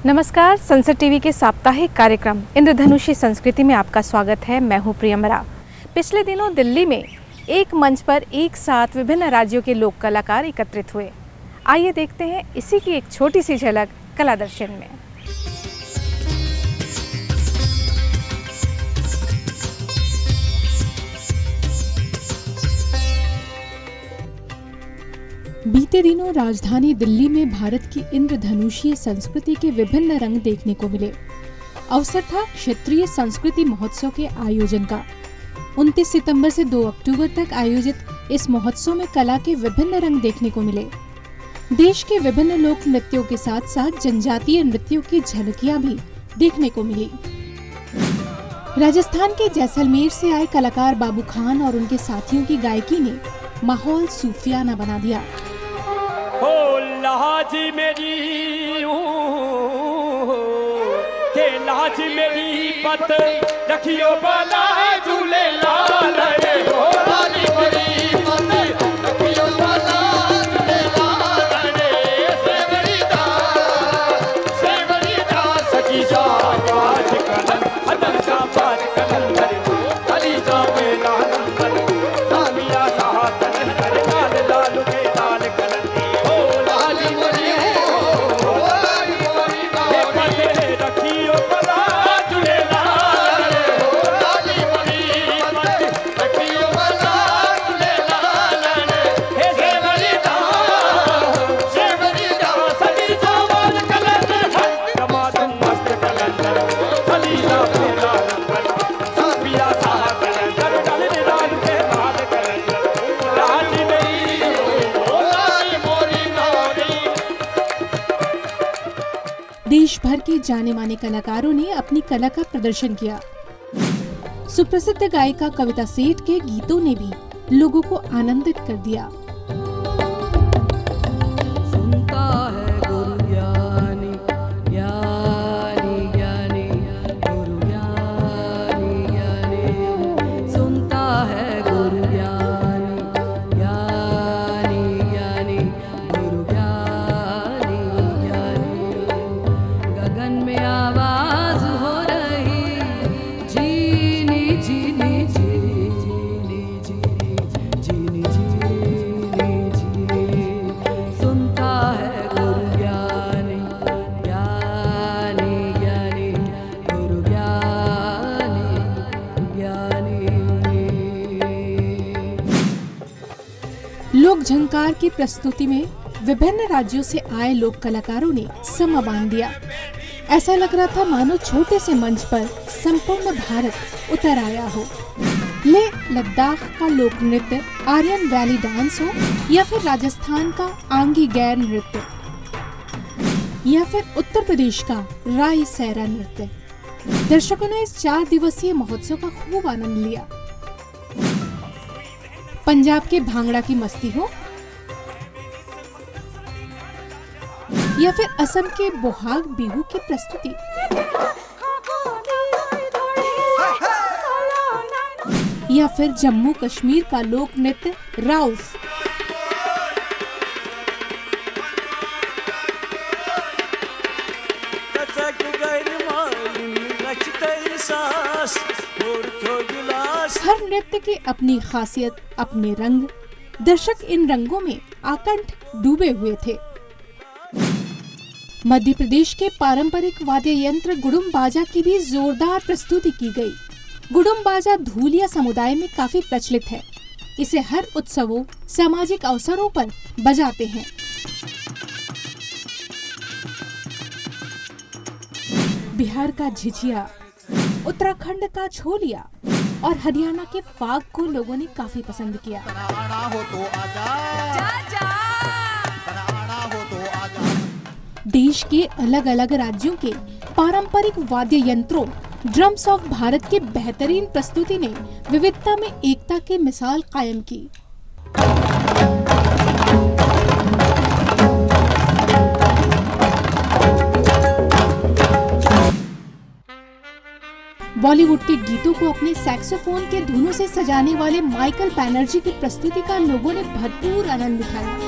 नमस्कार, संसद टीवी के साप्ताहिक कार्यक्रम इंद्रधनुषी संस्कृति में आपका स्वागत है। मैं हूँ प्रियमरा। पिछले दिनों दिल्ली में एक मंच पर एक साथ विभिन्न राज्यों के लोक कलाकार एकत्रित हुए। आइए देखते हैं इसी की एक छोटी सी झलक कला दर्शन में। बीते दिनों राजधानी दिल्ली में भारत की इंद्रधनुषीय संस्कृति के विभिन्न रंग देखने को मिले। अवसर था क्षेत्रीय संस्कृति महोत्सव के आयोजन का। 29 सितंबर से 2 अक्टूबर तक आयोजित इस महोत्सव में कला के विभिन्न रंग देखने को मिले। देश के विभिन्न लोक नृत्यों के साथ साथ जनजातीय नृत्यों की झलकियां भी देखने को मिली। राजस्थान के जैसलमेर से आए कलाकार बाबू खान और उनके साथियों की गायकी ने माहौल सूफियाना बना दिया। ओ लाज मेरी के लाज मेरी पत रखियो बाला झूले लाल रे ओ लाली मेरी पत रखियो बाला झूले लाल रे सेवरी दा सखी जा बाज कलन हदन सा बाज कलन रे हरी जा मेरा नंबर सामिया साहत नहर काल लाल के लाल कलन देश भर के जाने माने कलाकारों ने अपनी कला का प्रदर्शन किया। सुप्रसिद्ध गायिका कविता सेठ के गीतों ने भी लोगों को आनंदित कर दिया। सुनता है गुरु ज्ञानी ज्ञानी ज्ञानी गुरु ज्ञानी ज्ञानी सुनता है गुरु ज्ञानी ज्ञानी ज्ञानी गुरु ज्ञानी ज्ञानी गगन में आवाज हो रही जीनी जीनी जीनी जीनी जीनी जीनी जीनी सुनता है गुरु ज्ञानी ज्ञानी ज्ञानी गुरु ज्ञानी ज्ञानी। लोक झंकार की प्रस्तुति में विभिन्न राज्यों से आए लोक कलाकारों ने समा बांध दिया। ऐसा लग रहा था मानो छोटे से मंच पर संपूर्ण भारत उतर आया हो। लेह लद्दाख का लोक नृत्य आर्यन वैली डांस हो या फिर राजस्थान का आंगी गैर नृत्य या फिर उत्तर प्रदेश का राई सैरा नृत्य, दर्शकों ने इस 4 दिवसीय महोत्सव का खूब आनंद लिया। पंजाब के भांगड़ा की मस्ती हो या फिर असम के बोहाग बिहू की प्रस्तुति, या फिर जम्मू कश्मीर का लोक नृत्य राउफ, हर नृत्य की अपनी खासियत, अपने रंग। दर्शक इन रंगों में आकंठ डूबे हुए थे। मध्य प्रदेश के पारंपरिक वाद्य यंत्र गुडुम बाजा की भी जोरदार प्रस्तुति की गई। गुडुम बाजा धूलिया समुदाय में काफी प्रचलित है। इसे हर उत्सवों, सामाजिक अवसरों पर बजाते हैं। बिहार का झिझिया, उत्तराखंड का छोलिया और हरियाणा के फाग को लोगों ने काफी पसंद किया। देश के अलग अलग राज्यों के पारंपरिक वाद्य यंत्रों, ड्रम्स ऑफ भारत की बेहतरीन प्रस्तुति ने विविधता में एकता की मिसाल कायम की। बॉलीवुड के गीतों को अपने सैक्सोफोन के धुनों से सजाने वाले माइकल बैनर्जी की प्रस्तुति का लोगों ने भरपूर आनंद उठाया।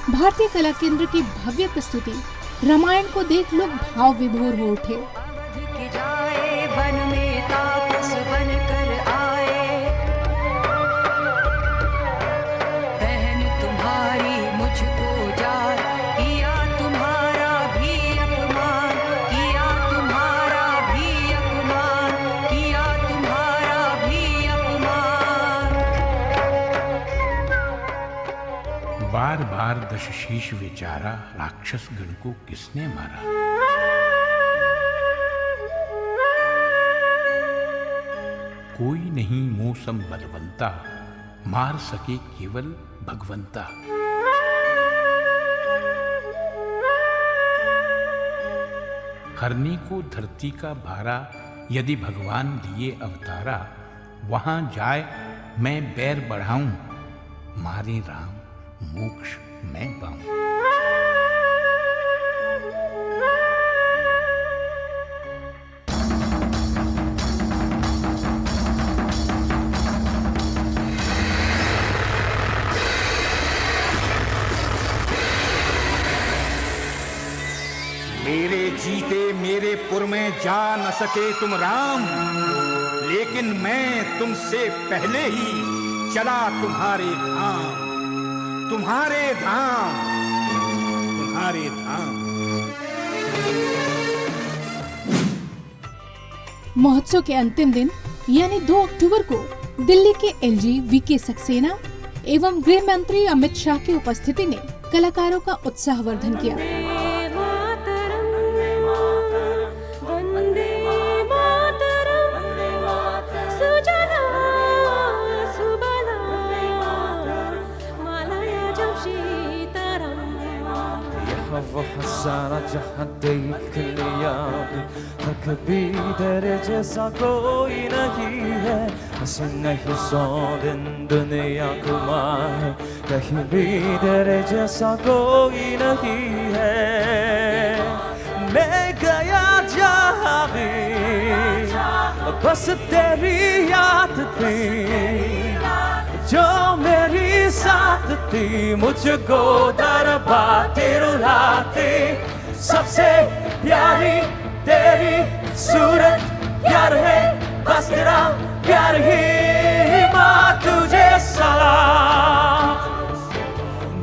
भारतीय कला केंद्र की भव्य प्रस्तुति रामायण को देख लोग भाव विभोर हो उठे। की जाए वन में तापस बन कर आए, बहन तुम्हारी मुझको जार, किया तुम्हारा भी अपमान, किया तुम्हारा भी अपमान, किया तुम्हारा भी अपमान। बार बार दशशीष विचारा, राक्षस गण को किसने मारा। कोई नहीं मौसम बलवंता, मार सके केवल भगवंता। हरने को धरती का भारा, यदि भगवान लिए अवतारा। वहां जाए मैं बैर बढ़ाऊं, मारे राम मोक्ष मैं पाऊं। मेरे जीते मेरे पुर में जा न सके तुम राम, लेकिन मैं तुमसे पहले ही चला तुम्हारे धाम, तुम्हारे धाम, तुम्हारे धाम। महोत्सव के अंतिम दिन यानी 2 अक्टूबर को दिल्ली के एलजी वीके सक्सेना एवं गृह मंत्री अमित शाह की उपस्थिति ने कलाकारों का उत्साहवर्धन किया। वह सारा जहां देख लिया, कभी तेरे जैसा कोई नहीं है। हंसी नहीं 100 दिन दुनिया घुमाए, कहीं भी तेरे जैसा कोई नहीं है। मैं गया जहां भी बस तेरी याद थी, जो मेरी साथ थी, मुझको दरबाते रुलाते। सबसे प्यारी तेरी सूरत, प्यार है बस तेरा प्यार ही। माँ तुझे सलाम,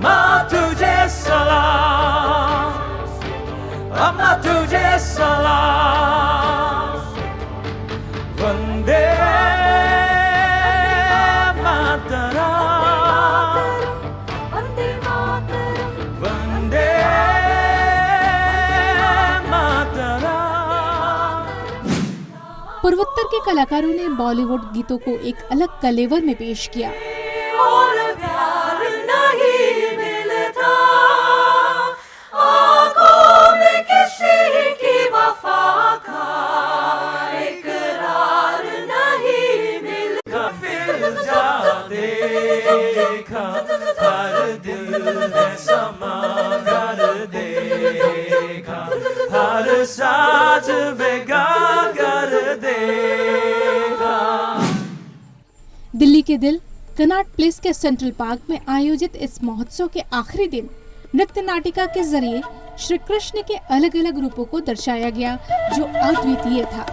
माँ तुझे सलाम, अम्मा तुझे सलाम। वंदे पूर्वोत्तर के कलाकारों ने बॉलीवुड गीतों को एक अलग कलेवर में पेश किया। और प्यार नहीं मिलता, आँखों में किसी की वफा का इकरार नहीं मिलता। फिर जा देखा, हर दिल में समा कर देखा, हर साज बेगा कर देखा। दिल्ली के दिल कनॉट प्लेस के सेंट्रल पार्क में आयोजित इस महोत्सव के आखिरी दिन नृत्य नाटिका के जरिए श्री कृष्ण के अलग अलग रूपों को दर्शाया गया जो अद्वितीय था।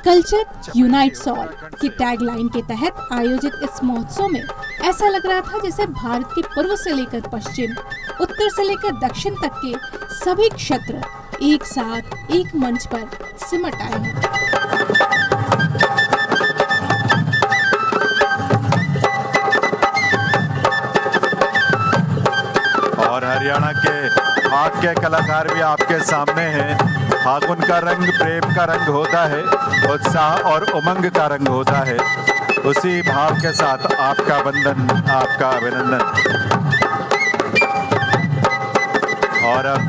कल्चर यूनाइट्स ऑल की टैगलाइन के तहत आयोजित इस महोत्सव में ऐसा लग रहा था जैसे भारत के पूर्व से लेकर पश्चिम, उत्तर से लेकर दक्षिण तक के सभी क्षेत्र एक साथ एक मंच पर सिमट आए हैं। और हरियाणा के आग के कलाकार भी आपके सामने हैं। फागुन का रंग प्रेम का रंग होता है, उत्साह और उमंग का रंग होता है। उसी भाव के साथ आपका वंदन, आपका अभिनंदन। और अब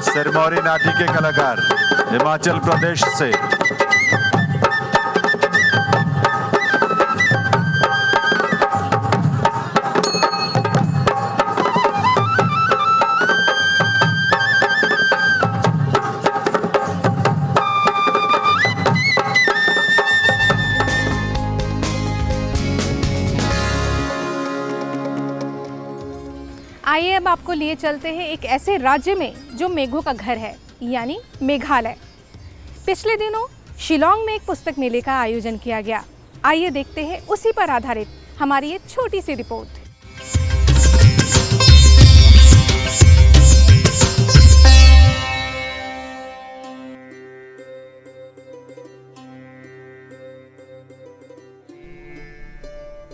सिरमौरी नाटी के कलाकार हिमाचल प्रदेश से आइए अब आपको लिए चलते हैं एक ऐसे राज्य में जो मेघों का घर है, यानी मेघालय। पिछले दिनों शिलांग में एक पुस्तक मेले का आयोजन किया गया। आइए देखते हैं उसी पर आधारित हमारी ये छोटी सी रिपोर्ट।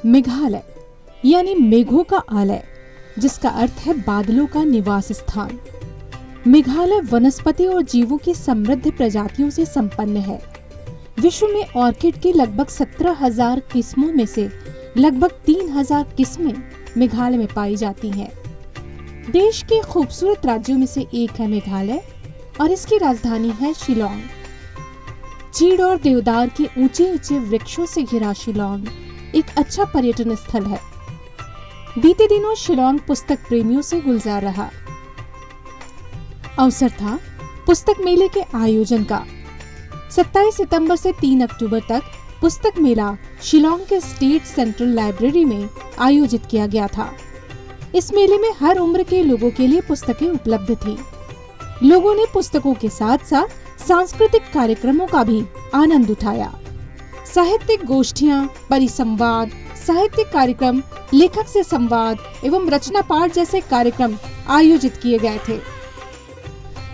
मेघालय यानी मेघों का आलय, जिसका अर्थ है बादलों का निवास स्थान। मेघालय वनस्पति और जीवों की समृद्ध प्रजातियों से संपन्न है। विश्व में ऑर्किड की लगभग 17,000 किस्मों में से लगभग 3,000 किस्में मेघालय में पाई जाती हैं। देश के खूबसूरत राज्यों में से एक है मेघालय और इसकी राजधानी है शिलांग। चीड़ और देवदार के ऊंचे ऊंचे वृक्षों से घिरा शिलांग एक अच्छा पर्यटन स्थल है। बीते दिनों शिलांग पुस्तक प्रेमियों से गुलजार रहा। अवसर था पुस्तक मेले के आयोजन का। 27 सितंबर से 3 अक्टूबर तक पुस्तक मेला शिलांग के स्टेट सेंट्रल लाइब्रेरी में आयोजित किया गया था। इस मेले में हर उम्र के लोगों के लिए पुस्तकें उपलब्ध थी। लोगों ने पुस्तकों के साथ साथ सांस्कृतिक कार्यक्रमों का भी आनंद उठाया। साहित्यिक गोष्ठियां, परिसंवाद, साहित्यिक कार्यक्रम, लेखक से संवाद एवं रचना पाठ जैसे कार्यक्रम आयोजित किए गए थे।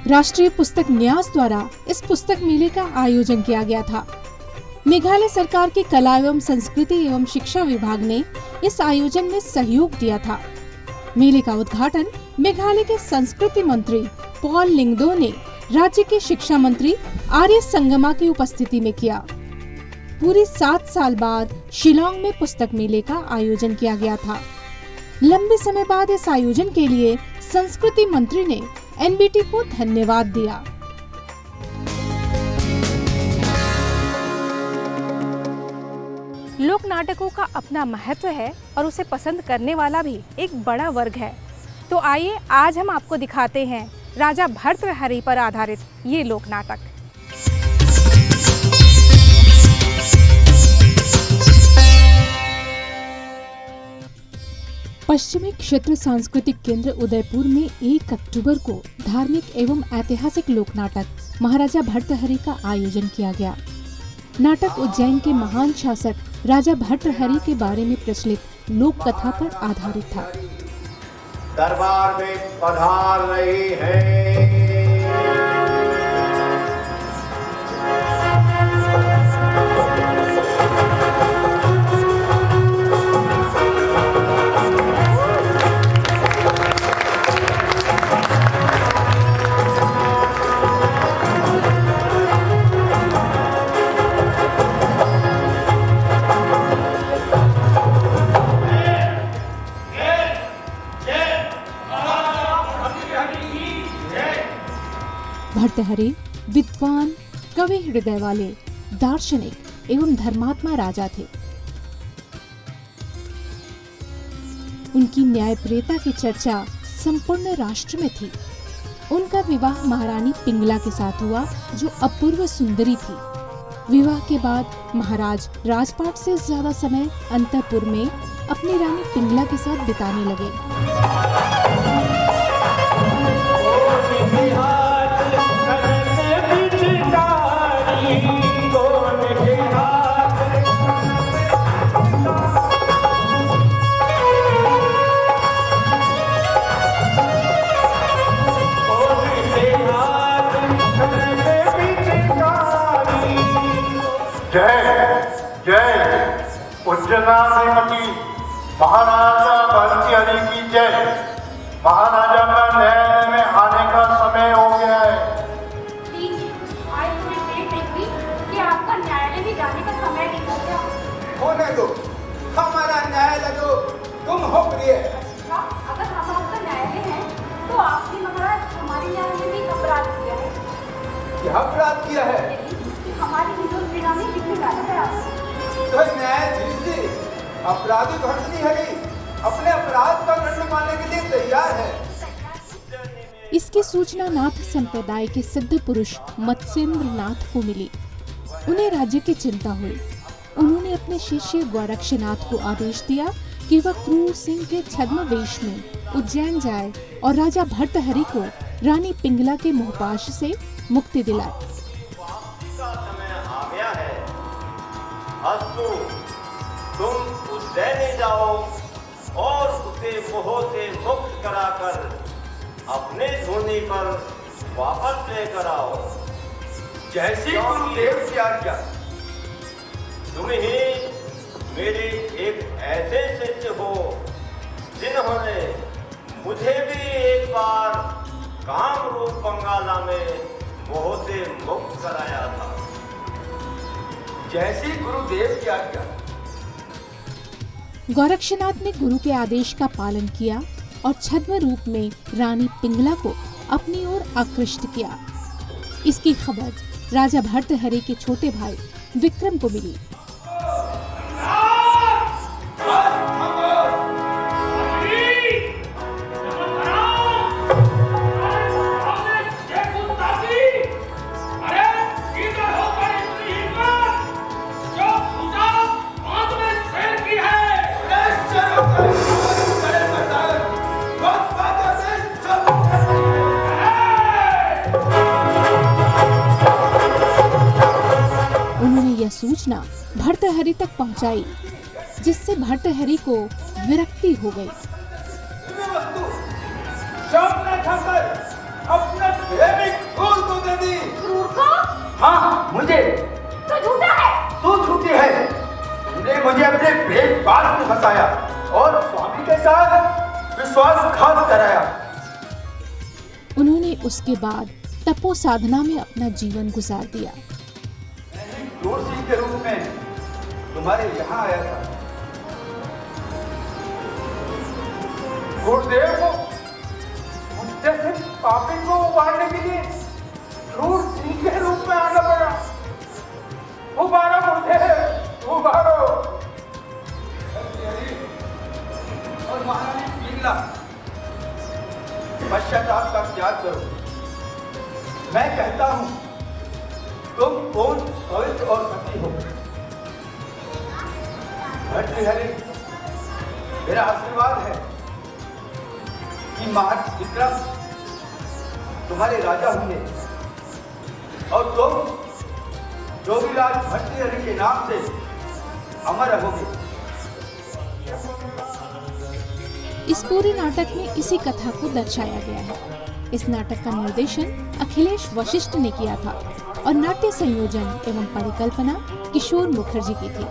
राष्ट्रीय पुस्तक न्यास द्वारा इस पुस्तक मेले का आयोजन किया गया था। मेघालय सरकार की कला एवं संस्कृति एवं शिक्षा विभाग ने इस आयोजन में सहयोग दिया था। मेले का उद्घाटन मेघालय के संस्कृति मंत्री पॉल लिंगदो ने राज्य के शिक्षा मंत्री आर्य संगमा की उपस्थिति में किया। पूरे 7 साल बाद शिलांग में पुस्तक मेले का आयोजन किया गया था। लंबे समय बाद इस आयोजन के लिए संस्कृति मंत्री ने एनबीटी को धन्यवाद दिया। लोक नाटकों का अपना महत्व है और उसे पसंद करने वाला भी एक बड़ा वर्ग है। तो आइए आज हम आपको दिखाते हैं राजा भर्तृहरि पर आधारित ये लोक नाटक। पश्चिमी क्षेत्र सांस्कृतिक केंद्र उदयपुर में 1 अक्टूबर को धार्मिक एवं ऐतिहासिक लोक नाटक महाराजा भर्तृहरि का आयोजन किया गया। नाटक उज्जैन के महान शासक राजा भर्तृहरि के बारे में प्रचलित लोक कथा पर आधारित था। दरबार में पधार रही है भर्तृहरि विद्वान, कवि हृदय वाले, दार्शनिक एवं धर्मात्मा राजा थे। उनकी न्यायप्रियता की चर्चा संपूर्ण राष्ट्र में थी। उनका विवाह महारानी पिंगला के साथ हुआ, जो अपूर्व सुंदरी थी। विवाह के बाद महाराज राजपाट से ज्यादा समय अंतःपुर में अपनी रानी पिंगला के साथ बिताने लगे। उज्जैनाधिपति महाराजा भर्तृहरि की जय। महाराजा का न्यायालय में आने का समय हो गया है। आज मैं देख रही थी कि आपका न्यायालय भी जाने का समय निकल गया। होने दो, हमारा न्यायालय तो तुम हो प्रिय। अच्छा, अगर हम आपका न्यायालय है तो आपने महाराज हमारे न्यायालय में अपराध किया है। क्या अपराध किया है? हमारी हिंदू पीड़ा में कितने ज्यादा है तो न्यायाधीश जी, अपराधी भर्तृहरि अपने अपराध का दंड पाने के लिए तैयार है। इसकी सूचना नाथ संप्रदाय के सिद्ध पुरुष मत्स्येंद्र नाथ को मिली। उन्हें राज्य की चिंता हुई। उन्होंने अपने शिष्य गोरक्षनाथ को आदेश दिया कि वह क्रूर सिंह के छद्म वेश में उज्जैन जाए और राजा भर्तृहरि को रानी पिंगला के मोहपाश से मुक्ति दिलाए। अस्तु, तुम उज्जैन जाओ और उसे मोह से मुक्त कराकर अपने धोनी पर वापस लेकर आओ। जैसी गुरुदेव की आज्ञा। तुम ही मेरे एक ऐसे शिष्य हो जिन्होंने मुझे भी एक बार कामरूप बंगाला में मोह से मुक्त कराया था। जैसी गुरुदेव की आज्ञा। गोरक्षनाथ ने गुरु के आदेश का पालन किया और छद्म रूप में रानी पिंगला को अपनी ओर आकृष्ट किया। इसकी खबर राजा भर्तृहरि के छोटे भाई विक्रम को मिली। सूचना भर्तृहरि तक पहुंचाई, जिससे भर्तृहरि को विरक्ति हो गई। अपने प्रेमिक क्रूर को दे दी। क्रूर को? हाँ, मुझे। तो झूठा है। तू झूठी है। तुमने मुझे अपने प्रेम पास में फंसाया और स्वामी के साथ विश्वासघात कराया। उन्होंने उसके बाद तपो साधना में अपना जीवन गुजार दिया। क्रूर सिंह के रूप में तुम्हारे यहाँ आया था। गुरुदेव को मुझसे से पापी को उबारने के लिए क्रूर सिंह के रूप में आना पड़ा। उबारो गुरुदेव, उबारो। और महारानी पिंगला, पश्चाताप का त्याग करो। मैं कहता हूं तुम कौन पवित्र और सती हो। भर्तृहरि, मेरा आशीर्वाद है कि महाराज विक्रम तुम्हारे राजा होंगे और तुम जोगीराज भर्तृहरि के नाम से अमर रहोगे। इस पूरे नाटक में इसी कथा को दर्शाया गया है। इस नाटक का निर्देशन अखिलेश वशिष्ठ ने किया था और नाट्य संयोजन एवं परिकल्पना किशोर मुखर्जी की थी।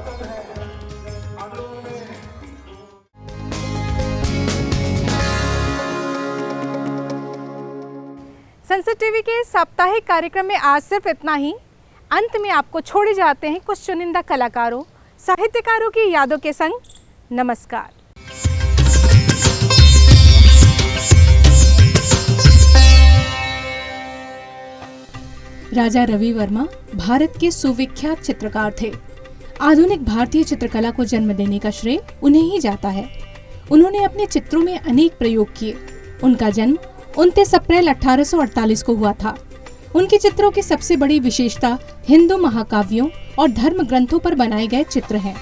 सनसेट टीवी के साप्ताहिक कार्यक्रम में आज सिर्फ इतना ही। अंत में आपको छोड़े जाते हैं कुछ चुनिंदा कलाकारों, साहित्यकारों की यादों के संग। नमस्कार। राजा रवि वर्मा भारत के सुविख्यात चित्रकार थे। आधुनिक भारतीय चित्रकला को जन्म देने का श्रेय उन्हें ही जाता है। उन्होंने अपने चित्रों में अनेक प्रयोग किए। उनका जन्म 29 अप्रैल 1848 को हुआ था। उनके चित्रों की सबसे बड़ी विशेषता हिंदू महाकाव्यों और धर्म ग्रंथों पर बनाए गए चित्र हैं।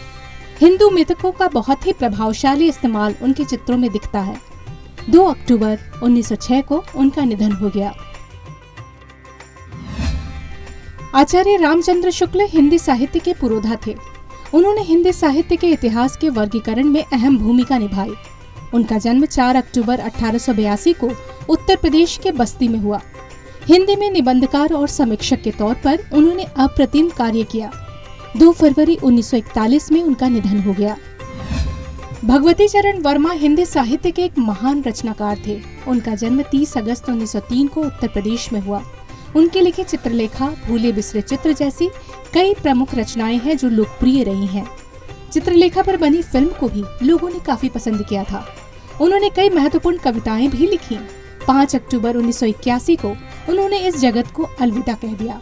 हिंदू मिथकों का बहुत ही प्रभावशाली इस्तेमाल उनके चित्रों में दिखता है। 2 अक्टूबर 1906 को उनका निधन हो गया। आचार्य रामचंद्र शुक्ल हिंदी साहित्य के पुरोधा थे। उन्होंने हिंदी साहित्य के इतिहास के वर्गीकरण में अहम भूमिका निभाई। उनका जन्म 4 अक्टूबर 1882 को उत्तर प्रदेश के बस्ती में हुआ। हिंदी में निबंधकार और समीक्षक के तौर पर उन्होंने अप्रतिम कार्य किया। 2 फरवरी 1941 में उनका निधन हो गया। भगवती चरण वर्मा हिंदी साहित्य के एक महान रचनाकार थे। उनका जन्म 30 अगस्त 1903 को उत्तर प्रदेश में हुआ। उनके लिखे चित्रलेखा, भूले बिसरे चित्र जैसी कई प्रमुख रचनाएं हैं जो लोकप्रिय रही हैं। चित्रलेखा पर बनी फिल्म को भी लोगों ने काफी पसंद किया था। उन्होंने कई महत्वपूर्ण कविताएं भी लिखी। 5 अक्टूबर 1981 को उन्होंने इस जगत को अलविदा कह दिया।